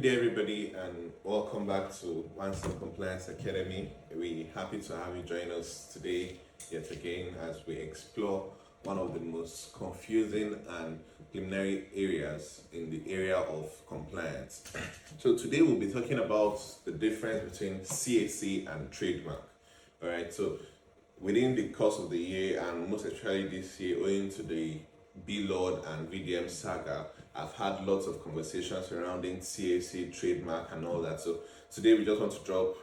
Good day, everybody, and welcome back to One Stop Compliance Academy. We're happy to have you join us today yet again as we explore one of the most confusing and preliminary areas in the area of compliance. So today we'll be talking about the difference between CAC and trademark. All right, so within the course of the year, and most especially this year, owing to the B-Lord and VDM saga, I've had lots of conversations surrounding CAC, trademark, and all that. So today we just want to drop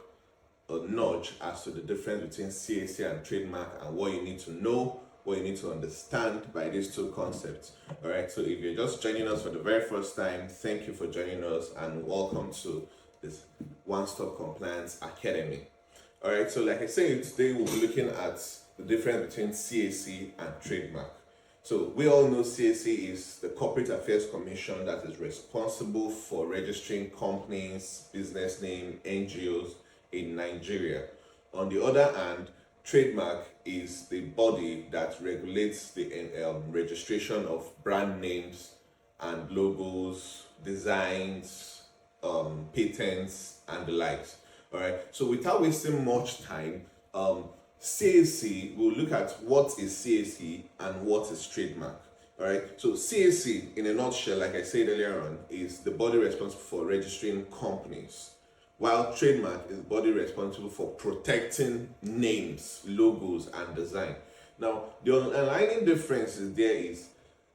a nudge as to the difference between CAC and trademark and what you need to know, what you need to understand by these two concepts. All right, so if you're just joining us for the very first time, thank you for joining us and welcome to this One Stop Compliance Academy. All right, so like I said, today we'll be looking at the difference between CAC and trademark. So we all know CAC is the Corporate Affairs Commission that is responsible for registering companies, business name, NGOs in Nigeria. On the other hand, trademark is the body that regulates the registration of brand names and logos, designs, patents, and the likes. All right. So without wasting much time, CAC, we'll look at what is CAC and what is trademark. All right. So CAC, in a nutshell, like I said earlier on, is the body responsible for registering companies, while trademark is the body responsible for protecting names, logos, and design. Now, the underlying difference is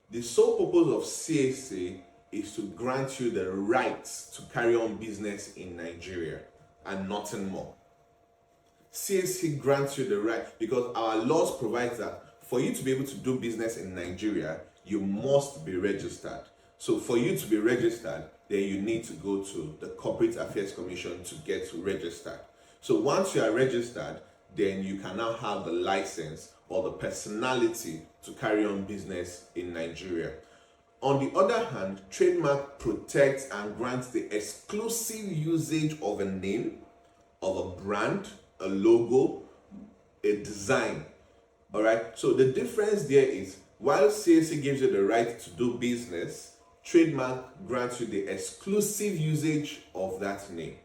the sole purpose of CAC is to grant you the right to carry on business in Nigeria and nothing more. CAC grants you the right because our laws provide that for you to be able to do business in Nigeria, you must be registered. So for you to be registered, then you need to go to the Corporate Affairs Commission to get registered. So once you are registered, then you can now have the license or the personality to carry on business in Nigeria. On the other hand, trademark protects and grants the exclusive usage of a name, of a brand, a logo, a design. All right. So the difference there is while CAC gives you the right to do business, trademark grants you the exclusive usage of that name.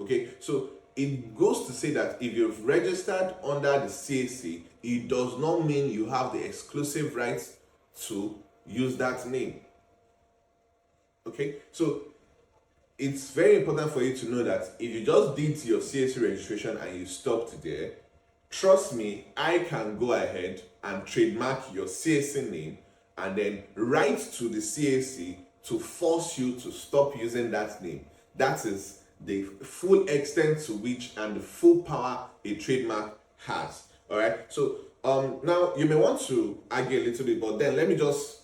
Okay. So it goes to say that if you've registered under the CAC, it does not mean you have the exclusive rights to use that name. Okay. So it's very important for you to know that if you just did your CAC registration and you stopped there, trust me, I can go ahead and trademark your CAC name and then write to the CAC to force you to stop using that name. That is the full extent to which and the full power a trademark has. All right. So now you may want to argue a little bit, but then let me just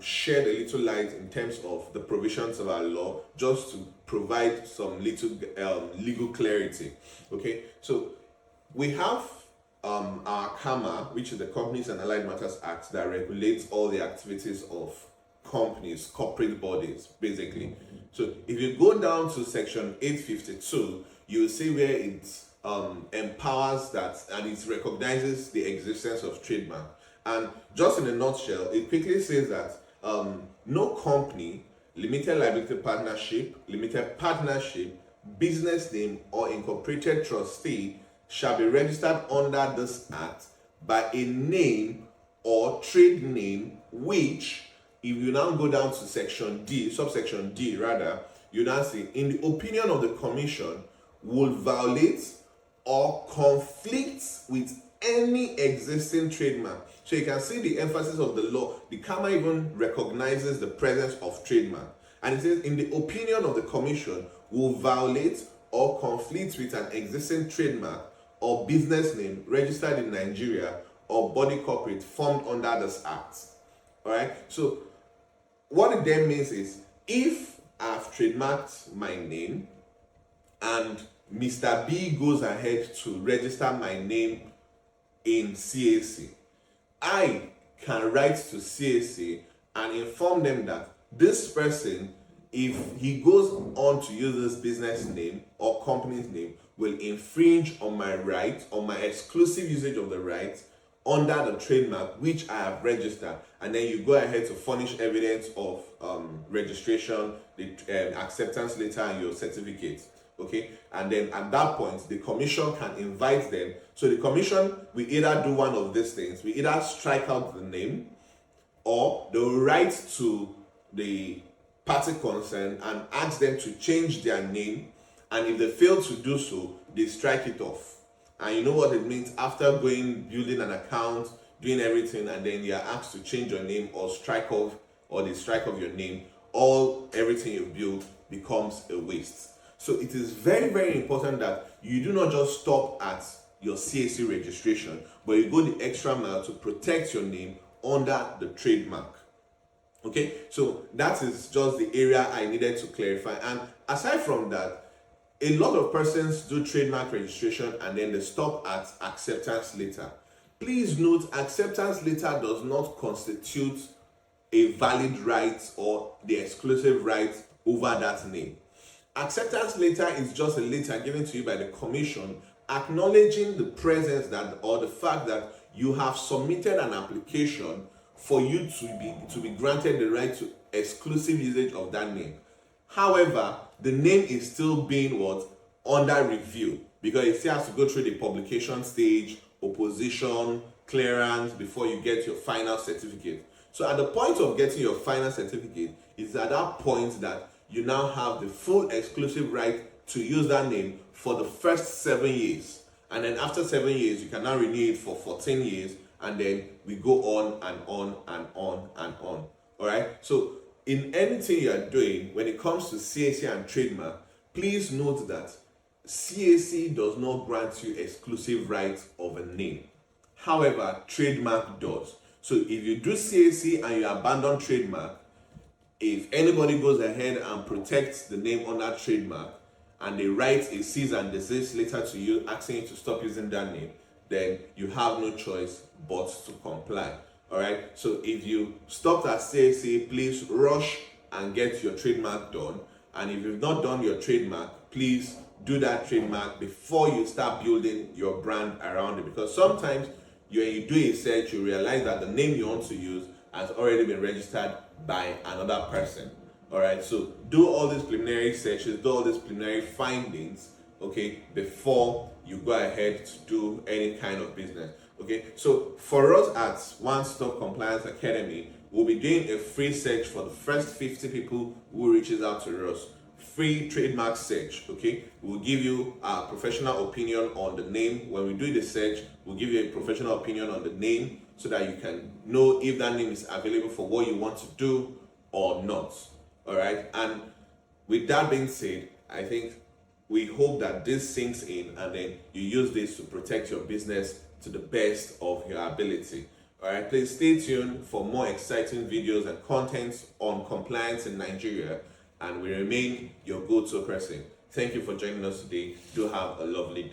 shed a little light in terms of the provisions of our law, just to provide some little legal clarity. Okay, so we have our CAMA, which is the Companies and Allied Matters Act, that regulates all the activities of companies, corporate bodies, basically. So if you go down to section 852, you'll see where it empowers that and it recognizes the existence of trademark. And just in a nutshell, it quickly says that no company, limited liability partnership, business name, or incorporated trustee shall be registered under this act by a name or trade name which, if you now go down to section D, subsection D rather, you now see, in the opinion of the commission, will violate or conflict with any existing trademark. So you can see the emphasis of the law. The CAMA even recognizes the presence of trademark. And it says, in the opinion of the commission, will violate or conflict with an existing trademark or business name registered in Nigeria or body corporate formed under this act. All right. So what it then means is, if I've trademarked my name and Mr. B goes ahead to register my name in CAC, I can write to CAC and inform them that this person, if he goes on to use this business name or company's name, will infringe on my right, on my exclusive usage of the right under the trademark which I have registered, and then you go ahead to furnish evidence of registration, the acceptance letter, and your certificate. Okay, and then at that point the commission can invite them. So the commission will either do one of these things: we either strike out the name, or they'll write to the party concerned and ask them to change their name, and if they fail to do so, they strike it off. And you know what it means: after building an account, doing everything, and then you're asked to change your name or strike off, or they strike off your name, everything you've built becomes a waste. So it is very, very important that you do not just stop at your CAC registration, but you go the extra mile to protect your name under the trademark. Okay, so that is just the area I needed to clarify. And aside from that, a lot of persons do trademark registration and then they stop at acceptance letter. Please note, acceptance letter does not constitute a valid right or the exclusive right over that name. Acceptance letter is just a letter given to you by the commission acknowledging the presence or the fact that you have submitted an application for you to be granted the right to exclusive usage of that name. However, the name is still being under review, because it still has to go through the publication stage, opposition, clearance before you get your final certificate. So at the point of getting your final certificate, it's at that point that you now have the full exclusive right to use that name for the first 7 years. And then after 7 years, you can now renew it for 14 years, and then we go on and on and on and on. All right? So in anything you are doing, when it comes to CAC and trademark, please note that CAC does not grant you exclusive rights of a name. However, trademark does. So if you do CAC and you abandon trademark, if anybody goes ahead and protects the name under trademark and they write a cease and desist letter to you asking you to stop using that name, then you have no choice but to comply. All right. So if you stopped at CAC, please rush and get your trademark done. And if you've not done your trademark, please do that trademark before you start building your brand around it. Because sometimes when you do a search, you realize that the name you want to use has already been registered by another person. All right. So do all these preliminary searches, do all these preliminary findings, okay, before you go ahead to do any kind of business. Okay, so for us at One Stop Compliance Academy, we'll be doing a free search for the first 50 people who reaches out to us. Free trademark search. Okay, we'll give you a professional opinion on the name. When we do the search, we'll give you a professional opinion on the name so that you can know if that name is available for what you want to do or not. All right, and with that being said, I think we hope that this sinks in and then you use this to protect your business to the best of your ability. All right, please stay tuned for more exciting videos and contents on compliance in Nigeria, and we remain your go-to person. Thank you for joining us today. Do have a lovely day.